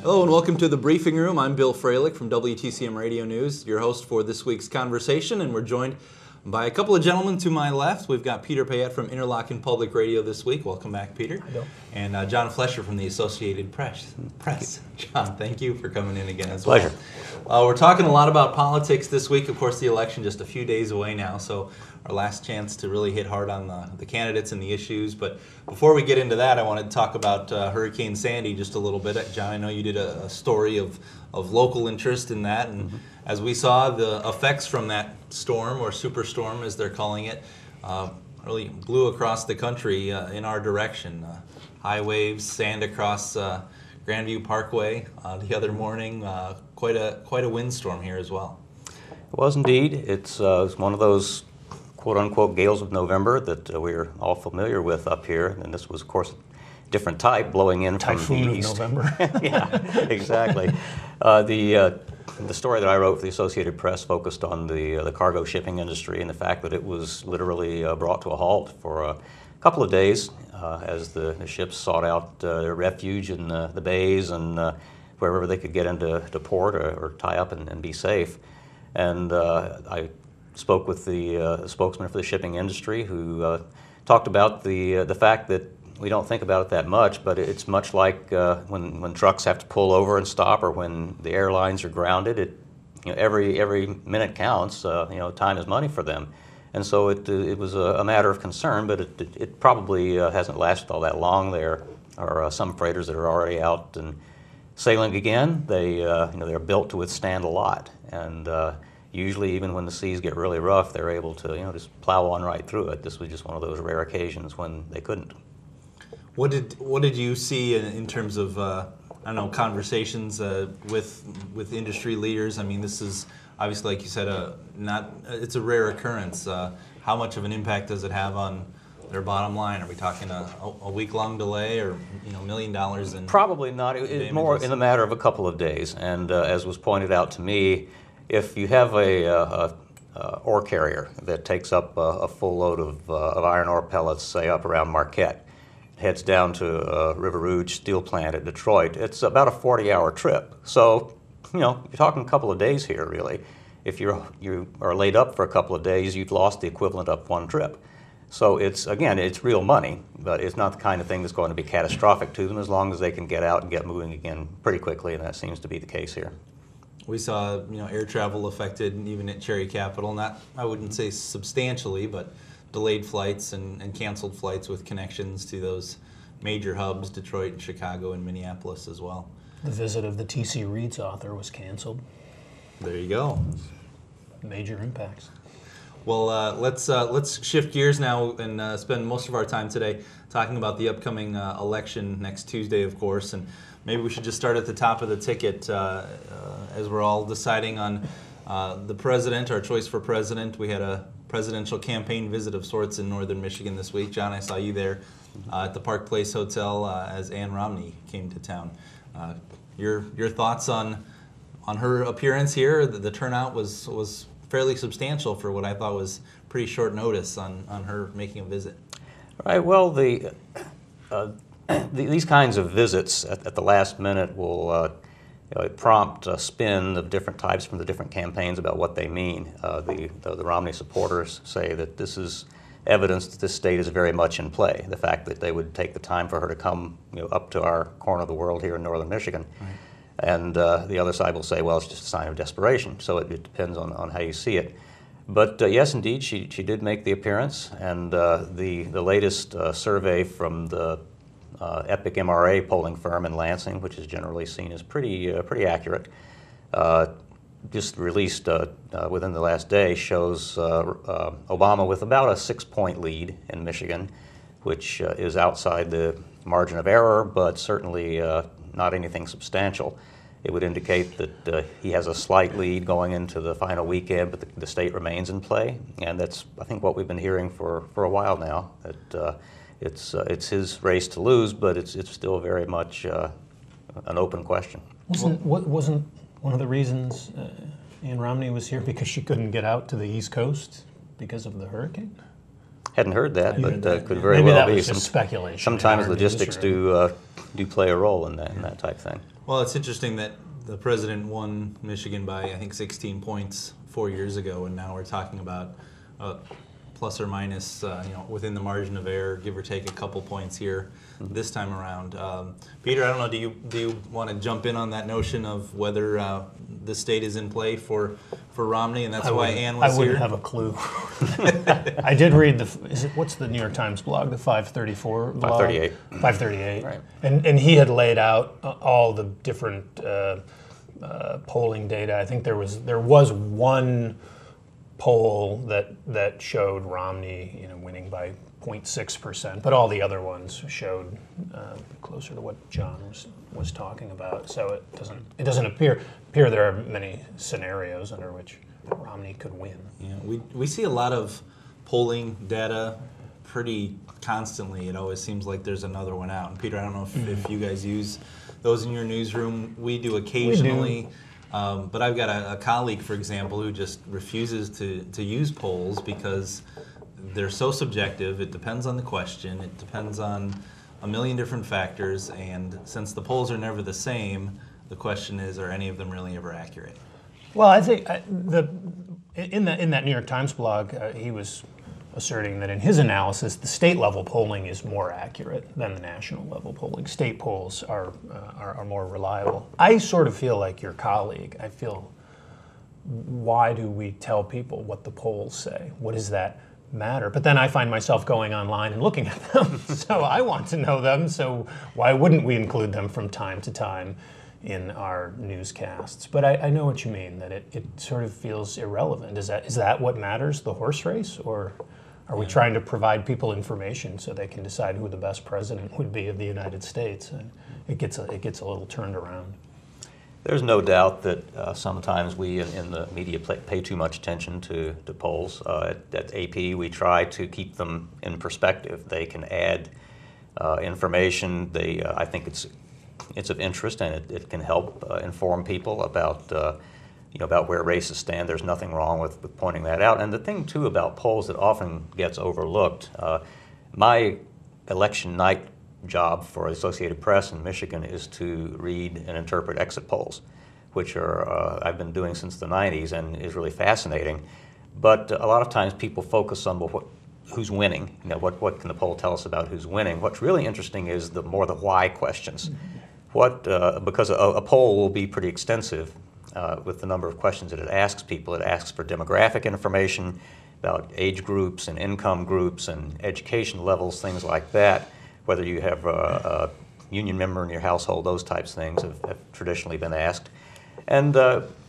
Hello and welcome to the Briefing Room. I'm Bill Froehlich from WTCM Radio News, your host for this week's conversation, and we're joined by a couple of gentlemen to my left. We've got Peter Payette from Interlochen Public Radio this week. Welcome back, Peter. Hi, Bill. And John Flesher from the Associated Press. John, thank you for coming in again as Pleasure. well. We're talking a lot about politics this week. Of course, the election just a few days away now, so our last chance to really hit hard on the candidates and the issues. But before we get into that, I wanted to talk about Hurricane Sandy just a little bit. John, I know you did a story of local interest in that, and as we saw, the effects from that storm, or superstorm as they're calling it, really blew across the country in our direction. High waves, sand across Grandview Parkway the other morning. Quite a windstorm here as well. It was indeed. It's one of those quote-unquote gales of November that we're all familiar with up here, and this was, of course, a different type blowing in from the east. Typhoon of November. Yeah, exactly. The story that I wrote for the Associated Press focused on the cargo shipping industry and the fact that it was literally brought to a halt for a couple of days as the ships sought out their refuge in the bays and wherever they could get into port or tie up and be safe. And I spoke with the spokesman for the shipping industry, who talked about the fact that we don't think about it that much, but it's much like when trucks have to pull over and stop, or when the airlines are grounded. Every minute counts. Time is money for them, and so it was a matter of concern. But it probably hasn't lasted all that long. There are some freighters that are already out and sailing again. They're built to withstand a lot, and usually, even when the seas get really rough, they're able to just plow on right through it. This was just one of those rare occasions when they couldn't. What did you see in terms of conversations with industry leaders? I mean, this is obviously, like you said, it's a rare occurrence. How much of an impact does it have on their bottom line? Are we talking a week-long delay, or $1 million in? Probably not. It's more in a matter of a couple of days. And as was pointed out to me, if you have a ore carrier that takes up a full load of iron ore pellets, say up around Marquette, heads down to River Rouge steel plant at Detroit, it's about a 40-hour trip. So, you're talking a couple of days here, really. If you are laid up for a couple of days, you've lost the equivalent of one trip. So it's real money, but it's not the kind of thing that's going to be catastrophic to them, as long as they can get out and get moving again pretty quickly, and that seems to be the case here. We saw, air travel affected even at Cherry Capital. Not, I wouldn't say substantially, but delayed flights and canceled flights with connections to those major hubs, Detroit and Chicago and Minneapolis as well. The visit of the T.C. Reed's author was canceled. There you go. Major impacts. Well, let's shift gears now and spend most of our time today talking about the upcoming election next Tuesday, of course. And maybe we should just start at the top of the ticket as we're all deciding on the president, our choice for president. We had a presidential campaign visit of sorts in northern Michigan this week. John, I saw you there at the Park Place Hotel as Ann Romney came to town. Your thoughts on her appearance here? The turnout was fairly substantial for what I thought was pretty short notice on her making a visit. Right. Well, these kinds of visits at the last minute will prompt a spin of different types from the different campaigns about what they mean. The Romney supporters say that this is evidence that this state is very much in play. The fact that they would take the time for her to come up to our corner of the world here in northern Michigan. Right. And the other side will say, well, it's just a sign of desperation. So it depends on how you see it. But yes, indeed, she did make the appearance. And the latest survey from the Epic MRA polling firm in Lansing, which is generally seen as pretty accurate, just released within the last day, shows Obama with about a 6-point lead in Michigan, which is outside the margin of error, but certainly not anything substantial. It would indicate that he has a slight lead going into the final weekend, but the state remains in play, and that's, I think, what we've been hearing for a while now. That it's his race to lose, but it's still very much an open question. Wasn't one of the reasons Ann Romney was here because she couldn't get out to the East Coast because of the hurricane? Hadn't heard that, but could very Maybe well that be. was just speculation. Sometimes logistics do play a role in that type thing. Well, it's interesting that the president won Michigan by, I think, 16 points 4 years ago, and now we're talking about plus or minus, within the margin of error, give or take a couple points here this time around. Peter, I don't know, do you want to jump in on that notion of whether the state is in play for Romney, and that's why Ann was here? I wouldn't have a clue. I did read what's the New York Times blog, the 534 blog? 538. 538. Right. And he had laid out all the different polling data. I think there was one poll that showed Romney, winning by 0.6%, but all the other ones showed closer to what John was talking about. So it doesn't appear there are many scenarios under which Romney could win. Yeah, we see a lot of polling data pretty constantly. It always seems like there's another one out. And Peter, I don't know if you guys use those in your newsroom. We do occasionally. We do. But I've got a colleague, for example, who just refuses to use polls because they're so subjective. It depends on the question. It depends on a million different factors. And since the polls are never the same, the question is, are any of them really ever accurate? Well, I think in that New York Times blog, he was asserting that in his analysis, the state-level polling is more accurate than the national-level polling. State polls are more reliable. I sort of feel like your colleague. I feel, why do we tell people what the polls say? What does that matter? But then I find myself going online and looking at them. So I want to know them, so why wouldn't we include them from time to time in our newscasts? But I know what you mean, that it sort of feels irrelevant. Is that what matters, the horse race? Or are we trying to provide people information so they can decide who the best president would be of the United States? And it gets a little turned around. There's no doubt that sometimes we in the media pay too much attention to polls. At AP, we try to keep them in perspective. They can add information. I think it's of interest, and it can help inform people about about where races stand. There's nothing wrong with pointing that out. And the thing, too, about polls that often gets overlooked, my election night job for Associated Press in Michigan is to read and interpret exit polls, which I've been doing since the 90s and is really fascinating. But a lot of times people focus on who's winning. What can the poll tell us about who's winning? What's really interesting is the why questions. Because a poll will be pretty extensive with the number of questions that it asks people. It asks for demographic information about age groups and income groups and education levels, things like that. Whether you have a union member in your household, those types of things have traditionally been asked. And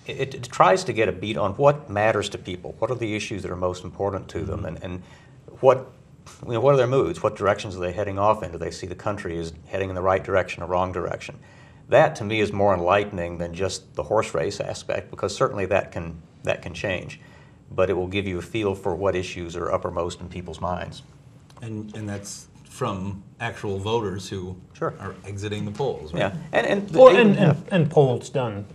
it tries to get a beat on what matters to people. What are the issues that are most important to them, and what are their moods? What directions are they heading off in? Do they see the country is heading in the right direction or wrong direction? That, to me, is more enlightening than just the horse race aspect, because certainly that can change. But it will give you a feel for what issues are uppermost in people's minds. And that's from actual voters who are exiting the polls, right? Yeah, and polls done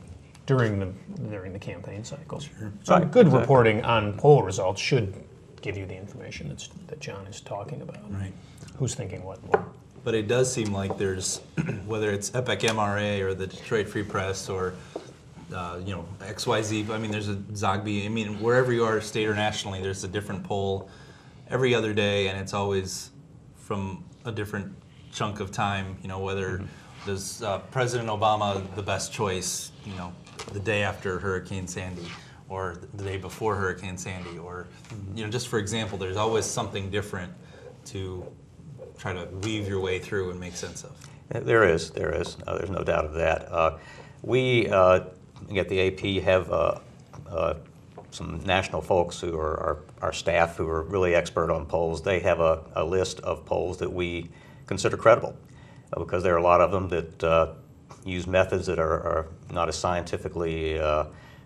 during the campaign cycle. Sure. So good reporting on poll results should give you the information that John is talking about. Right. Who's thinking what? But it does seem like there's, whether it's Epic MRA or the Detroit Free Press or XYZ. I mean, there's a Zogby. I mean, wherever you are, state or nationally, there's a different poll every other day, and it's always from a different chunk of time. Whether does President Obama the best choice? The day after Hurricane Sandy, or the day before Hurricane Sandy, or just for example, there's always something different to try to weave your way through and make sense of. There is. There's no doubt of that. We at the AP have some national folks who are our staff who are really expert on polls. They have a list of polls that we consider credible, because there are a lot of them that use methods that are not as scientifically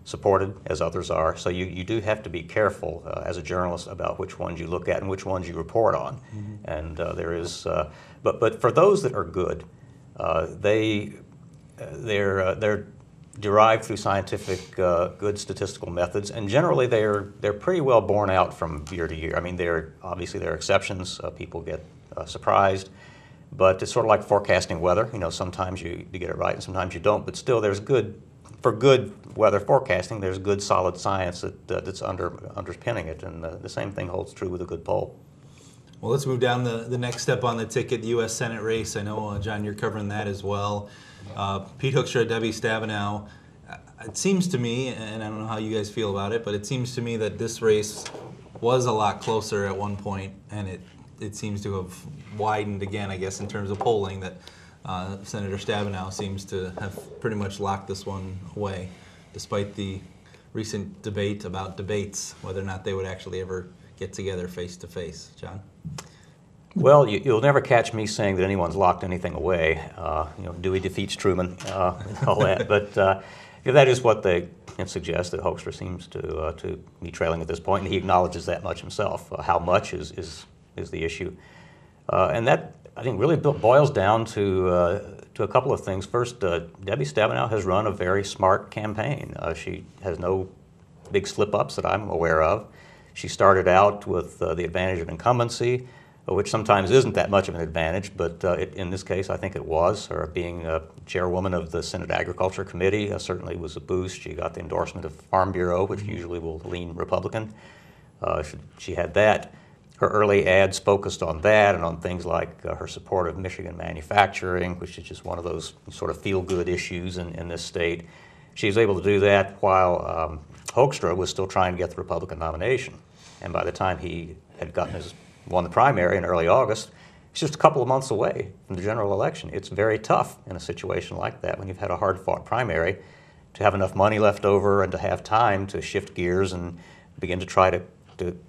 supported as others are. So you do have to be careful as a journalist about which ones you look at and which ones you report on. Mm-hmm. And there is, but for those that are good, they're derived through scientific, good statistical methods, and generally they're pretty well borne out from year to year. I mean, there are exceptions. People get surprised, But it's sort of like forecasting weather. You know, sometimes you get it right and sometimes you don't. But still, for good weather forecasting, there's good solid science that's underpinning it. And the same thing holds true with a good poll. Well, let's move down the next step on the ticket, the U.S. Senate race. I know, John, you're covering that as well. Pete Hoekstra, Debbie Stabenow. It seems to me, and I don't know how you guys feel about it, but it seems to me that this race was a lot closer at one point, and it seems to have widened again, I guess, in terms of polling, that Senator Stabenow seems to have pretty much locked this one away, despite the recent debate about debates, whether or not they would actually ever get together face to face. John? Well, you'll never catch me saying that anyone's locked anything away. Dewey defeats Truman and all that. But that is what they suggest, that Hoekstra seems to be trailing at this point, and he acknowledges that much himself. How much is the issue. And that, I think, really boils down to a couple of things. First, Debbie Stabenow has run a very smart campaign. She has no big slip-ups that I'm aware of. She started out with the advantage of incumbency, which sometimes isn't that much of an advantage, but in this case, I think it was. Her being chairwoman of the Senate Agriculture Committee certainly was a boost. She got the endorsement of Farm Bureau, which usually will lean Republican. She had that. Her early ads focused on that and on things like her support of Michigan manufacturing, which is just one of those sort of feel-good issues in this state. She was able to do that while Hoekstra was still trying to get the Republican nomination. And by the time he had won the primary in early August, it's just a couple of months away from the general election. It's very tough in a situation like that, when you've had a hard-fought primary, to have enough money left over and to have time to shift gears and begin to try to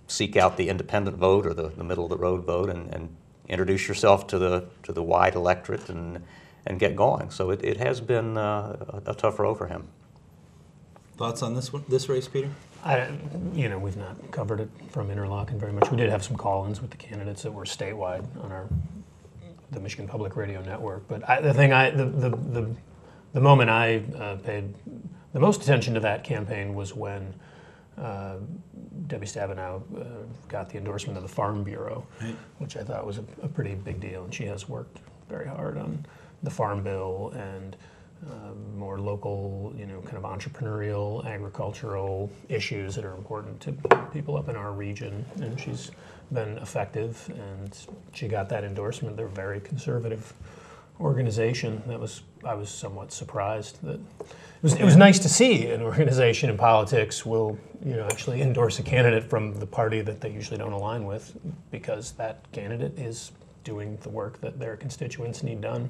seek out the independent vote or the middle-of-the-road vote and introduce yourself to the wide electorate and get going. So it has been a tough row for him. Thoughts on this race, Peter? We've not covered it from Interlochen very much. We did have some call-ins with the candidates that were statewide on the Michigan Public Radio Network. But the moment I paid the most attention to that campaign was when Debbie Stabenow got the endorsement of the Farm Bureau, right, which I thought was a pretty big deal. And she has worked very hard on the Farm Bill and more local, kind of entrepreneurial, agricultural issues that are important to people up in our region. And she's been effective, and she got that endorsement. They're a very conservative organization. I was somewhat surprised that it was nice to see an organization in politics will actually endorse a candidate from the party that they usually don't align with, because that candidate is doing the work that their constituents need done.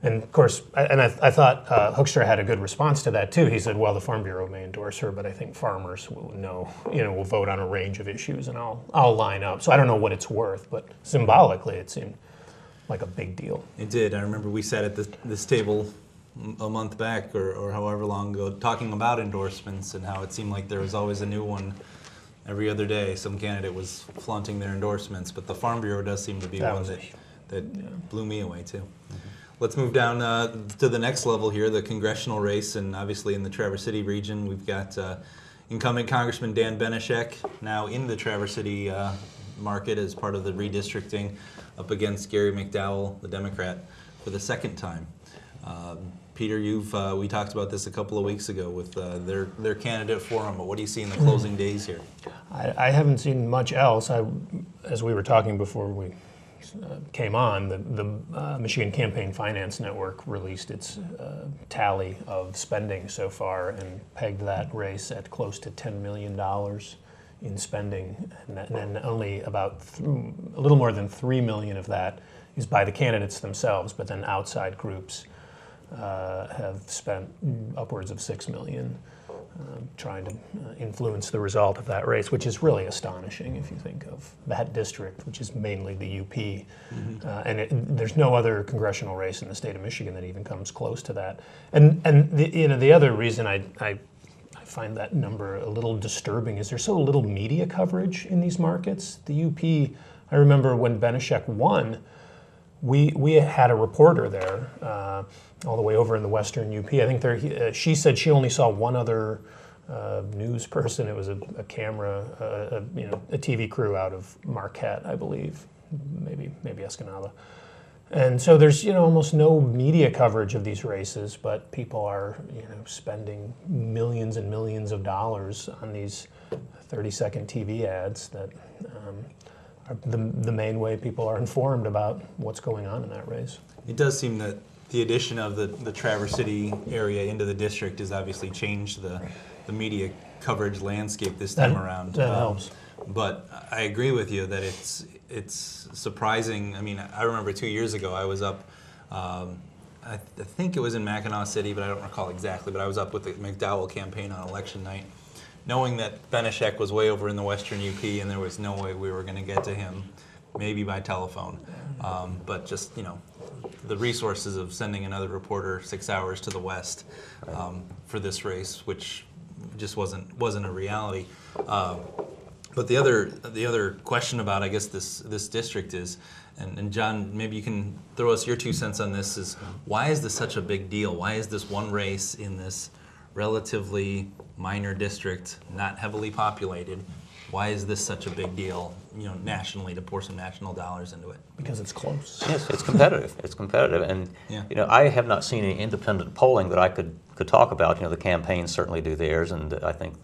And of course, I thought Hoekstra had a good response to that too. He said, "Well, the Farm Bureau may endorse her, but I think farmers will will vote on a range of issues, and I'll line up." So I don't know what it's worth, but symbolically, it seemed like a big deal. It did. I remember we sat at this table a month back or however long ago talking about endorsements and how it seemed like there was always a new one every other day. Some candidate was flaunting their endorsements, but the Farm Bureau does seem to be one that blew me away too. Mm-hmm. Let's move down to the next level here, the congressional race, and obviously in the Traverse City region, we've got incumbent Congressman Dan Benishek now in the Traverse City market as part of the redistricting, up against Gary McDowell, the Democrat, for the second time. Peter, we talked about this a couple of weeks ago with their candidate forum, but what do you see in the closing days here? I haven't seen much else. As we were talking before we came on, the Michigan Campaign Finance Network released its tally of spending so far and pegged that race at close to $10 million in spending, and only about a little more than $3 million of that is by the candidates themselves, but then outside groups have spent upwards of $6 million trying to influence the result of that race, which is really astonishing if you think of that district, which is mainly the UP. Mm-hmm. And there's no other congressional race in the state of Michigan that even comes close to that. And the other reason I find that number a little disturbing is there's so little media coverage in these markets. The UP, I remember when Benishek won, we had a reporter there, all the way over in the western UP. I think she said she only saw one other news person. It was a camera, a TV crew out of Marquette, I believe, maybe Escanaba. And so there's almost no media coverage of these races, but people are spending millions and millions of dollars on these 30-second TV ads that are the main way people are informed about what's going on in that race. It does seem that the addition of the Traverse City area into the district has obviously changed the media coverage landscape this time around. That helps. But I agree with you that it's surprising. I mean, I remember 2 years ago I was up, I think it was in Mackinac City, but I don't recall exactly, but I was up with the McDowell campaign on election night, knowing that Benishek was way over in the western UP and there was no way we were going to get to him, maybe by telephone. But just, the resources of sending another reporter 6 hours to the west for this race, which just wasn't a reality. But the other question about, I guess, this district is, and John, maybe you can throw us your 2 cents on this, is why is this such a big deal? Why is this one race in this relatively minor district, not heavily populated? Why is this such a big deal, nationally, to pour some national dollars into it? Because it's close. Yes, it's competitive. It's competitive, and I have not seen any independent polling that I could talk about. The campaigns certainly do theirs, and I think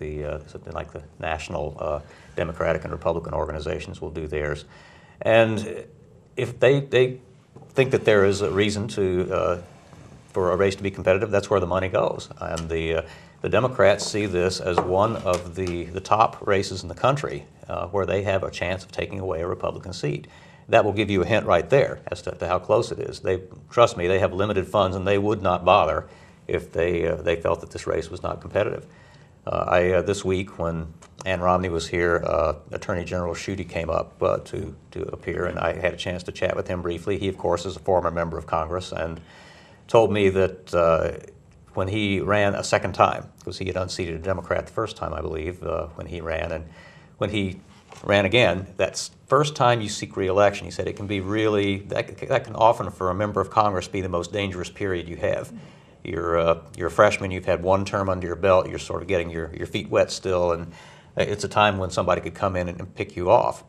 something like the national Democratic and Republican organizations will do theirs. And if they think that there is a reason for a race to be competitive, that's where the money goes. And the Democrats see this as one of the top races in the country where they have a chance of taking away a Republican seat. That will give you a hint right there as to how close it is. Trust me, they have limited funds, and they would not bother if they felt that this race was not competitive. This week, when Ann Romney was here, Attorney General Schuette came up to appear, and I had a chance to chat with him briefly. He, of course, is a former member of Congress, and told me that when he ran a second time, because he had unseated a Democrat the first time, I believe, when he ran, and when he ran again, that's first time you seek re-election. He said it can be really, that can often, for a member of Congress, be the most dangerous period you have. You're a freshman, you've had one term under your belt, you're sort of getting your feet wet still, and it's a time when somebody could come in and pick you off.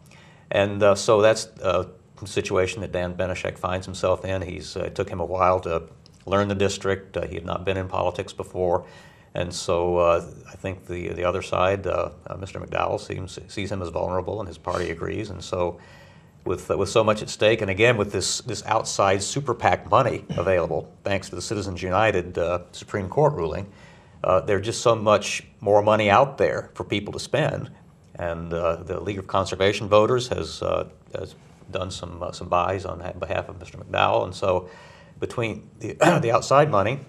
And so that's a situation that Dan Benishek finds himself in. It took him a while to learn the district. He had not been in politics before. And so I think the other side, Mr. McDowell, sees him as vulnerable, and his party agrees. And so with so much at stake, and again with this outside super PAC money available, thanks to the Citizens United Supreme Court ruling, there's just so much more money out there for people to spend. And the League of Conservation Voters has done some buys on behalf of Mr. McDowell. And so between the outside money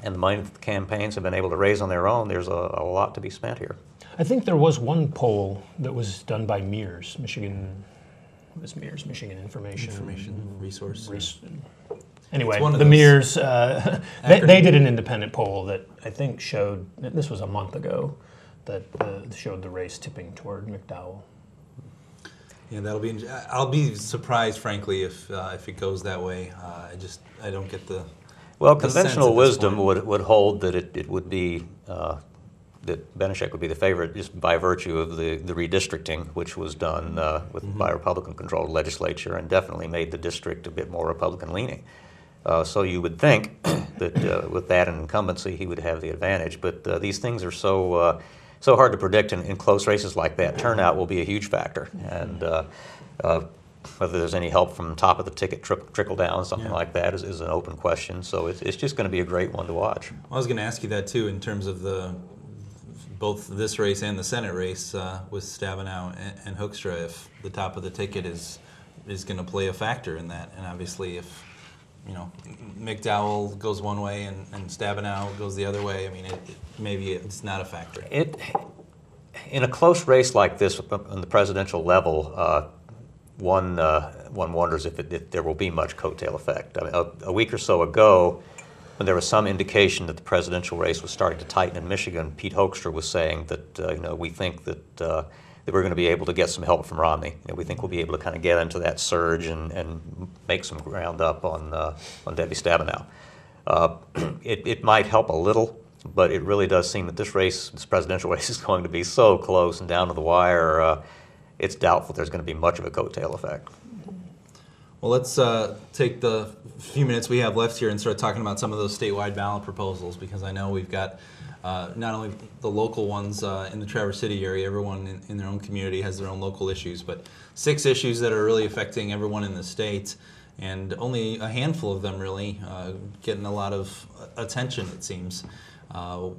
and the money that the campaigns have been able to raise on their own, there's a lot to be spent here. I think there was one poll that was done by MEARS, Michigan Information Resource. Anyway, the MEARS, they did an independent poll that I think showed, this was a month ago, that showed the race tipping toward McDowell. Yeah, I'll be surprised, frankly, if it goes that way. I don't get the. Well, conventional wisdom would hold that it would be that Benishek would be the favorite just by virtue of the redistricting, which was done by a Republican-controlled legislature and definitely made the district a bit more Republican-leaning. So you would think that with that incumbency, he would have the advantage. But these things are so hard to predict in close races like that. Turnout will be a huge factor, and whether there's any help from top of the ticket trickle down, something like that, is an open question. So it's just going to be a great one to watch. I was going to ask you that too, in terms of both this race and the Senate race with Stabenow and Hoekstra, if the top of the ticket is going to play a factor in that. And obviously, if McDowell goes one way and Stabenow goes the other way, I mean, maybe it's not a factor. In a close race like this on the presidential level, one wonders if there will be much coattail effect. I mean, a week or so ago, when there was some indication that the presidential race was starting to tighten in Michigan, Pete Hoekstra was saying that we think that we're going to be able to get some help from Romney. We think we'll be able to kind of get into that surge and make some ground up on Debbie Stabenow. It might help a little, but it really does seem that this presidential race, is going to be so close and down to the wire. It's doubtful there's going to be much of a coattail effect. Well, let's take the few minutes we have left here and start talking about some of those statewide ballot proposals, because I know we've got not only the local ones in the Traverse City area, everyone in their own community has their own local issues, but 6 issues that are really affecting everyone in the state, and only a handful of them really getting a lot of attention, it seems.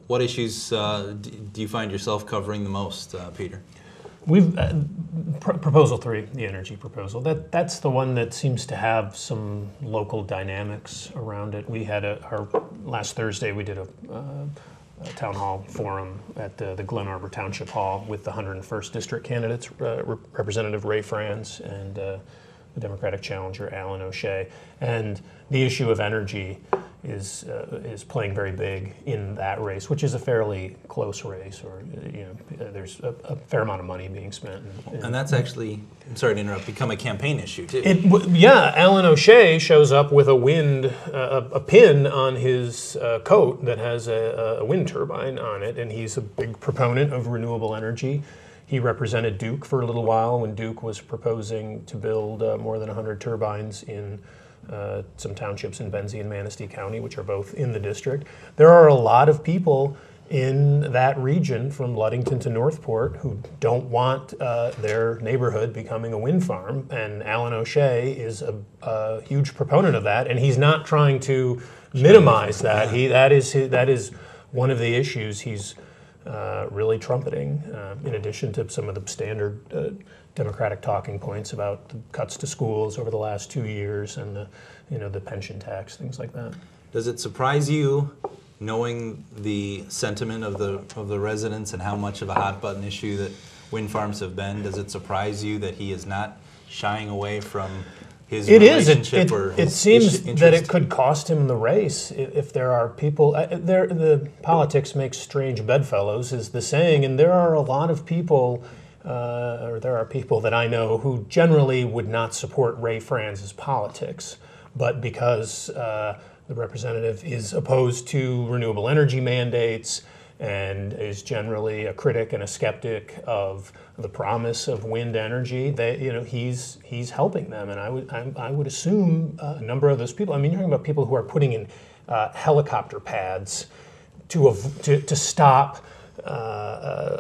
What issues do you find yourself covering the most, Peter? We've Proposal 3, the energy proposal. That's the one that seems to have some local dynamics around it. We had our last Thursday we did a town hall forum at the Glen Arbor Township Hall with the 101st District candidates, Representative Ray Franz and the Democratic challenger Alan O'Shea, and the issue of energy is playing very big in that race, which is a fairly close race, or there's a fair amount of money being spent. And that's actually, I'm sorry to interrupt, become a campaign issue too. Alan O'Shea shows up with a pin on his coat that has a wind turbine on it, and he's a big proponent of renewable energy. He represented Duke for a little while when Duke was proposing to build more than 100 turbines in some townships in Benzie and Manistee County, which are both in the district. There are a lot of people in that region, from Ludington to Northport, who don't want their neighborhood becoming a wind farm, and Alan O'Shea is a huge proponent of that, and he's not trying to minimize that. That is one of the issues he's really trumpeting, in addition to some of the standard Democratic talking points about the cuts to schools over the last 2 years and the pension tax, things like that. Does it surprise you, knowing the sentiment of the residents and how much of a hot button issue that wind farms have been? Does it surprise you that he is not shying away from his relationship or his it seems interest? that it could cost him the race if there are people. The politics makes strange bedfellows, is the saying, and there are a lot of people. Or there are people that I know who generally would not support Ray Franz's politics, but because the representative is opposed to renewable energy mandates and is generally a critic and a skeptic of the promise of wind energy, he's helping them, and I would assume a number of those people. I mean, you're talking about people who are putting in helicopter pads to stop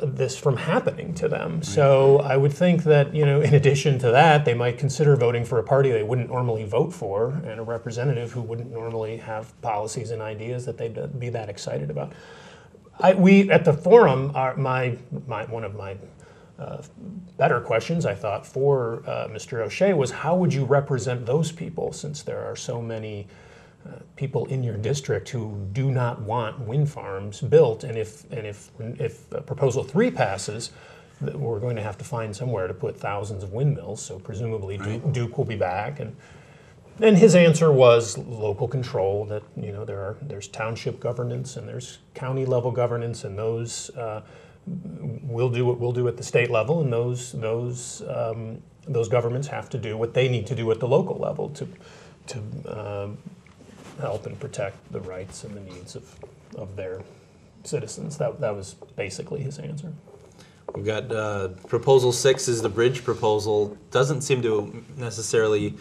this from happening to them. So I would think that, in addition to that, they might consider voting for a party they wouldn't normally vote for, and a representative who wouldn't normally have policies and ideas that they'd be that excited about. We at the forum, one of my better questions, I thought, for Mr. O'Shea was, how would you represent those people, since there are so many people in your district who do not want wind farms built, and if Proposal 3 passes, we're going to have to find somewhere to put thousands of windmills. So presumably Duke will be back, and his answer was local control. That there's township governance and there's county level governance, and those we'll do what we'll do at the state level, and those governments have to do what they need to do at the local level to help and protect the rights and the needs of their citizens. That was basically his answer. We've got Proposal 6 is the bridge proposal. Doesn't seem to necessarily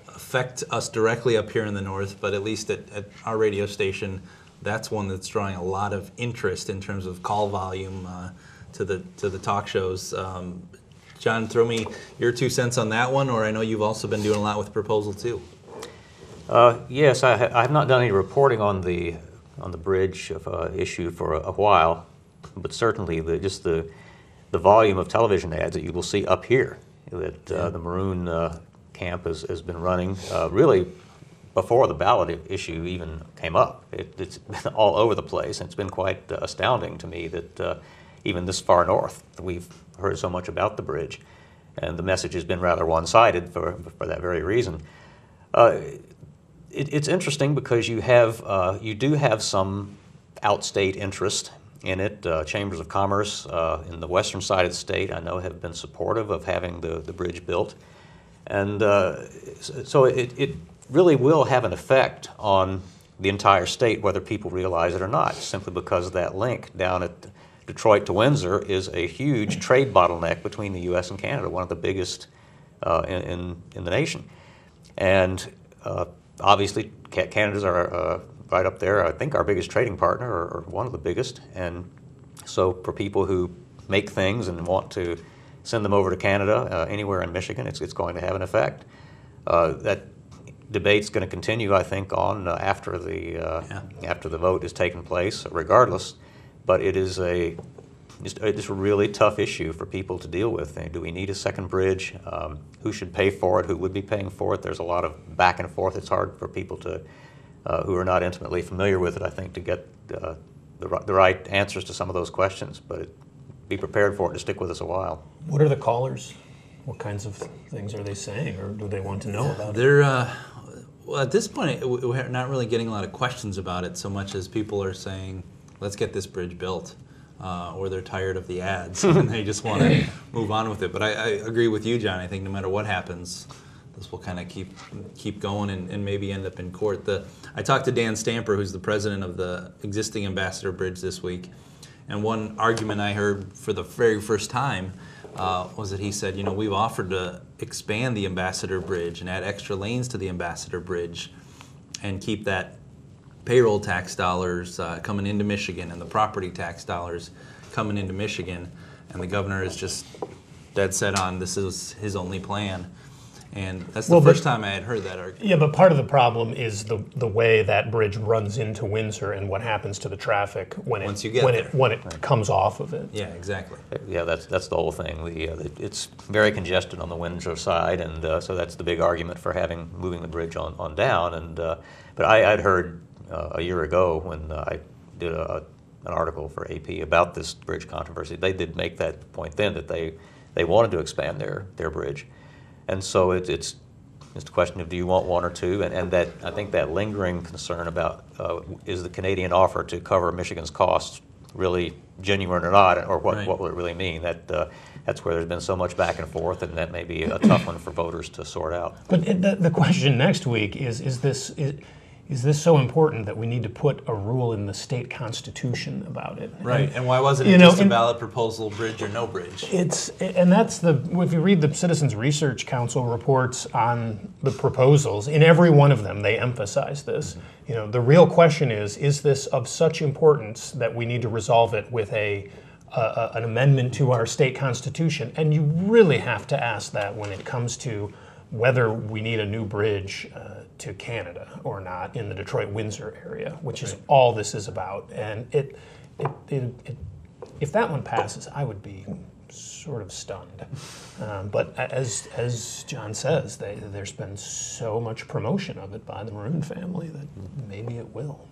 affect us directly up here in the north, but at least at our radio station, that's one that's drawing a lot of interest in terms of call volume to the talk shows. John, throw me your 2 cents on that one, or I know you've also been doing a lot with Proposal 2. Yes, I have not done any reporting on the bridge issue for a while, but certainly the volume of television ads that you will see up here that the Maroon camp has been running really before the ballot issue even came up. It's been all over the place, and it's been quite astounding to me that even this far north we've heard so much about the bridge, and the message has been rather one-sided for that very reason. It's interesting because you do have some outstate interest in it. Chambers of Commerce in the western side of the state, I know, have been supportive of having the bridge built, and so it really will have an effect on the entire state, whether people realize it or not, simply because that link down at Detroit to Windsor is a huge trade bottleneck between the U.S. and Canada, one of the biggest in the nation. And obviously, Canada's are right up there. I think our biggest trading partner, or one of the biggest. And so for people who make things and want to send them over to Canada, anywhere in Michigan, it's going to have an effect. That debate's going to continue, I think, on after the vote is taken place, regardless. But it is it's a really tough issue for people to deal with. Do we need a second bridge? Who should pay for it? Who would be paying for it? There's a lot of back and forth. It's hard for people to who are not intimately familiar with it, I think, to get the right answers to some of those questions. But be prepared for it to stick with us a while. What are the callers? What kinds of things are they saying, or do they want to know about it? They're well, at this point, we're not really getting a lot of questions about it so much as people are saying, let's get this bridge built. Or they're tired of the ads and they just want to move on with it. But I agree with you, John. I think no matter what happens, this will kind of keep going and maybe end up in court. I talked to Dan Stamper, who's the president of the existing Ambassador Bridge this week, and one argument I heard for the very first time was that he said, we've offered to expand the Ambassador Bridge and add extra lanes to the Ambassador Bridge and keep that payroll tax dollars coming into Michigan and the property tax dollars coming into Michigan, and the governor is just dead set on this is his only plan. And that's the first time I had heard that argument. Yeah, but part of the problem is the way that bridge runs into Windsor and what happens to the traffic when it comes off of it. Yeah, exactly. Yeah, that's the whole thing. It's very congested on the Windsor side, and so that's the big argument for moving the bridge on down. And but I'd heard a year ago when I did an article for AP about this bridge controversy, they did make that point then that they wanted to expand their bridge. And so it's just a question of do you want one or two, and that I think that lingering concern about is the Canadian offer to cover Michigan's costs really genuine or not, or what will it really mean? That's where there's been so much back and forth, and that may be a tough one for voters to sort out. But the question next week is this so important that we need to put a rule in the state constitution about it? Right, and why wasn't it just a ballot proposal, bridge or no bridge? If you read the Citizens Research Council reports on the proposals, in every one of them they emphasize this. The real question is this of such importance that we need to resolve it with an amendment to our state constitution? And you really have to ask that when it comes to whether we need a new bridge to Canada or not in the Detroit-Windsor area, which is all this is about. And if that one passes, I would be sort of stunned. But as John says, there's been so much promotion of it by the Maroon family that maybe it will.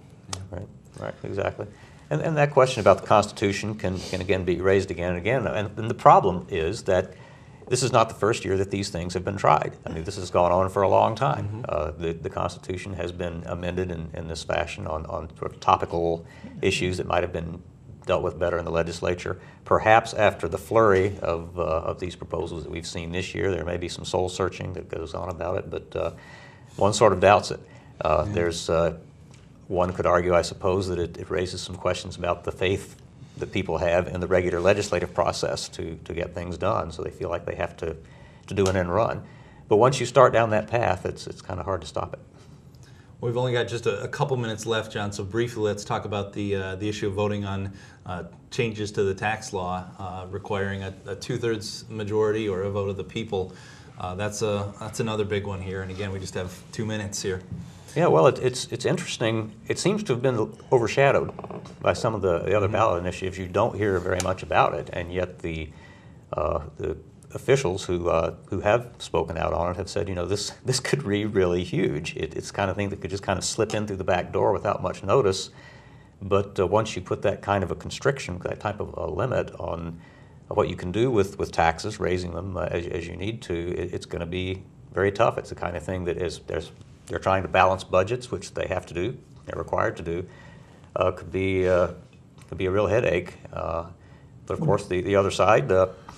Yeah. Right, exactly. And that question about the Constitution can again be raised again and again. And the problem is that this is not the first year that these things have been tried. I mean, this has gone on for a long time. The Constitution has been amended in this fashion on sort of topical issues that might have been dealt with better in the legislature. Perhaps after the flurry of these proposals that we've seen this year, there may be some soul searching that goes on about it, but one sort of doubts it. There's one could argue, I suppose, that it raises some questions about the faith that people have in the regular legislative process to get things done, so they feel like they have to do an end run. But once you start down that path, it's kind of hard to stop it. We've only got just a couple minutes left, John, so briefly let's talk about the issue of voting on changes to the tax law requiring a 2/3 majority or a vote of the people. That's another big one here, and again, we just have 2 minutes here. Yeah, well, it's interesting. It seems to have been overshadowed by some of the other ballot initiatives. You don't hear very much about it, and yet the officials who have spoken out on it have said, this could be really huge. It's the kind of thing that could just kind of slip in through the back door without much notice. But once you put that kind of a constriction, that type of a limit on what you can do with taxes, raising them as you need to, it's going to be very tough. It's the kind of thing that they're trying to balance budgets, which they have to do, they're required to do, could be a real headache. But of course, the other side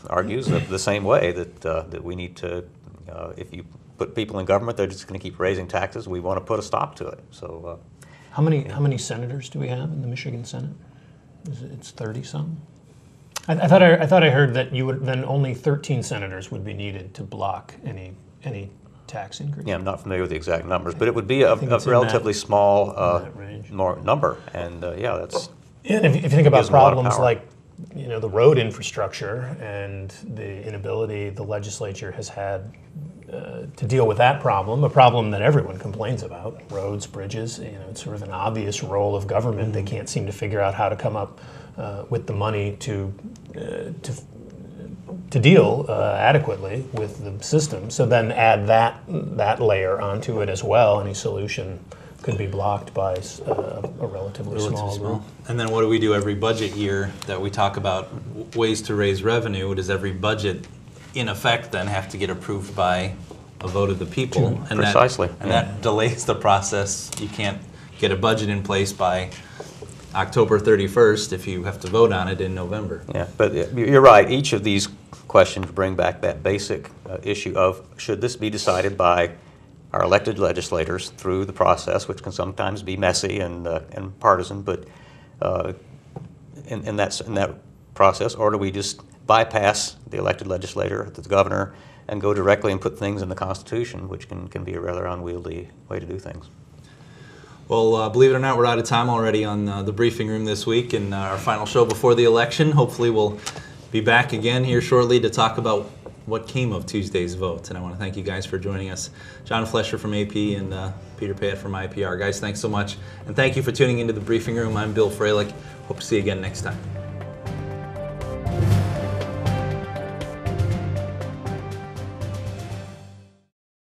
argues the same way that we need to, if you put people in government, they're just going to keep raising taxes. We want to put a stop to it. So, how many senators do we have in the Michigan Senate? It's 30-some. I thought I heard that then only 13 senators would be needed to block any tax increase. Yeah, I'm not familiar with the exact numbers, but it would be a think it's in relatively small that range. more number, and yeah, that's And if you think about gives them a lot of problems power. like, the road infrastructure and the inability the legislature has had to deal with that problem, a problem that everyone complains about, roads, bridges, it's sort of an obvious role of government. They can't seem to figure out how to come up with the money to deal adequately with the system. So then add that layer onto it as well. Any solution could be blocked by a relatively small group. And then what do we do every budget year that we talk about ways to raise revenue? Does every budget, in effect, then have to get approved by a vote of the people? And Precisely. That delays the process. You can't get a budget in place by October 31st if you have to vote on it in November. Yeah, but you're right. Each of these questions bring back that basic issue of should this be decided by our elected legislators through the process, which can sometimes be messy and partisan, but in that process, or do we just bypass the elected legislator, the governor, and go directly and put things in the Constitution, which can be a rather unwieldy way to do things. Well, believe it or not, we're out of time already on the briefing room this week and our final show before the election. Hopefully we'll be back again here shortly to talk about what came of Tuesday's vote. And I want to thank you guys for joining us. John Flesher from AP and Peter Payette from IPR. Guys, thanks so much. And thank you for tuning into the briefing room. I'm Bill Froehlich. Hope to see you again next time.